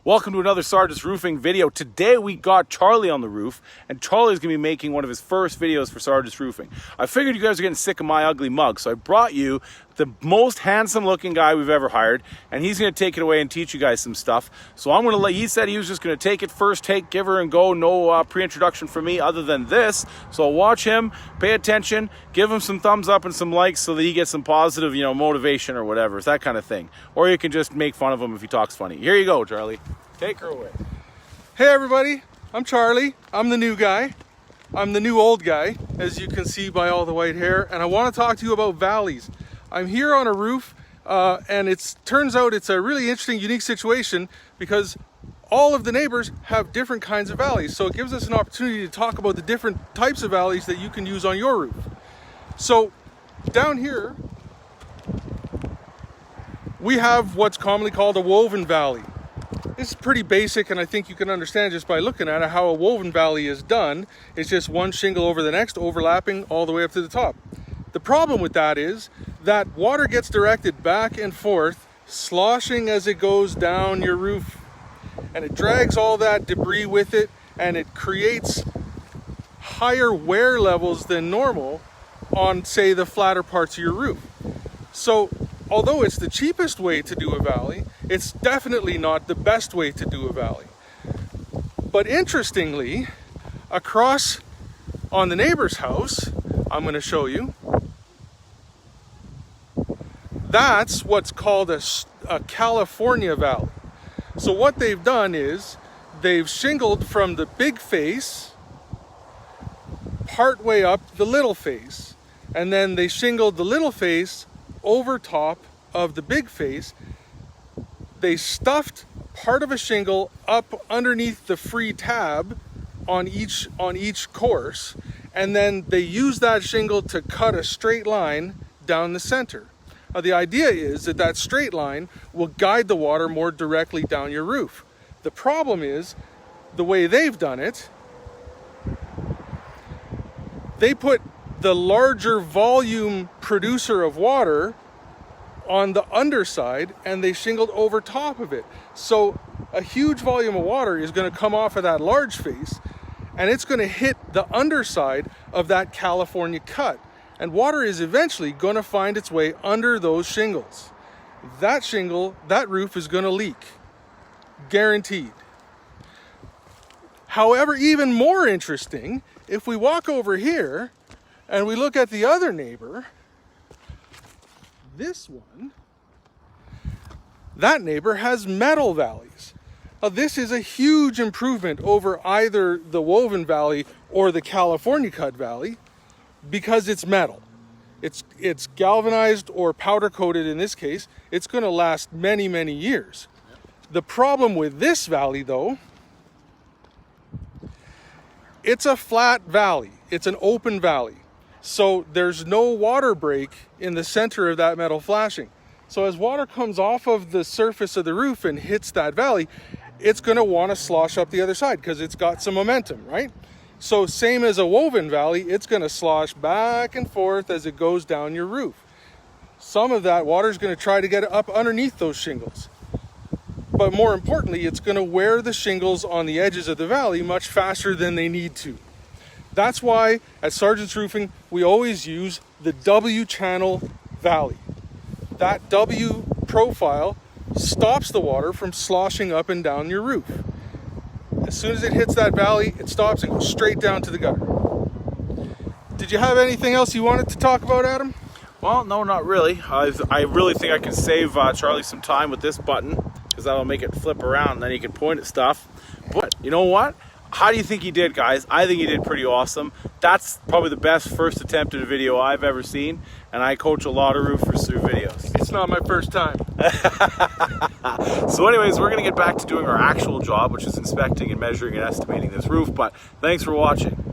Welcome to another Sargeant's Roofing video. Today we got Charlie on the roof, and Charlie's going to be making one of his first videos for Sargeant's Roofing. I figured you guys are getting sick of my ugly mug, so I brought you the most handsome looking guy we've ever hired, and he's going to take it away and teach you guys some stuff. So I'm going to he said he was just going to take it first take, give her and go, no pre-introduction from me other than this. So watch him, pay attention, give him some thumbs up and some likes so that he gets some positive, motivation or whatever. It's that kind of thing. Or you can just make fun of him if he talks funny. Here you go, Charlie. Take her away. Hey everybody, I'm Charlie. I'm the new guy. I'm the new old guy, as you can see by all the white hair, and I want to talk to you about valleys. I'm here on a roof, and it turns out it's a really interesting, unique situation because all of the neighbors have different kinds of valleys. So it gives us an opportunity to talk about the different types of valleys that you can use on your roof. So down here, we have what's commonly called a woven valley. This is pretty basic, and I think you can understand just by looking at it how a woven valley is done. It's just one shingle over the next, overlapping all the way up to the top. The problem with that is that water gets directed back and forth, sloshing as it goes down your roof. And it drags all that debris with it, and it creates higher wear levels than normal on, say, the flatter parts of your roof. So although it's the cheapest way to do a valley, it's definitely not the best way to do a valley. But interestingly, across on the neighbor's house, I'm going to show you, that's what's called a California valley. So what they've done is they've shingled from the big face part way up the little face, and then they shingled the little face over top of the big face. They stuffed part of a shingle up underneath the free tab on each course, and then they use that shingle to cut a straight line down the center. Now the idea is that that straight line will guide the water more directly down your roof. The problem is the way they've done it, they put the larger volume producer of water on the underside, and they shingled over top of it. So a huge volume of water is going to come off of that large face, and it's going to hit the underside of that California cut. And water is eventually going to find its way under those shingles. That roof is going to leak. Guaranteed. However, even more interesting, if we walk over here and we look at the other neighbor, this one, that neighbor has metal valleys. Now, this is a huge improvement over either the woven valley or the California cut valley because it's metal. It's galvanized or powder coated in this case. It's going to last many, many years. The problem with this valley, though, it's a flat valley. It's an open valley. So there's no water break in the center of that metal flashing. So as water comes off of the surface of the roof and hits that valley, it's going to want to slosh up the other side because it's got some momentum, right? So same as a woven valley, it's going to slosh back and forth as it goes down your roof. Some of that water is going to try to get up underneath those shingles. But more importantly, it's going to wear the shingles on the edges of the valley much faster than they need to. That's why at Sargeant's Roofing, we always use the W channel valley. That W profile stops the water from sloshing up and down your roof. As soon as it hits that valley, it stops and goes straight down to the gutter. Did you have anything else you wanted to talk about, Adam? Well, no, not really. I really think I can save Charlie some time with this button because that'll make it flip around and then he can point at stuff. But you know what? How do you think he did, guys? I think he did pretty awesome. That's probably the best first attempt at a video I've ever seen, and I coach a lot of roofers through videos. It's not my first time. So anyways, we're going to get back to doing our actual job, which is inspecting and measuring and estimating this roof, but thanks for watching.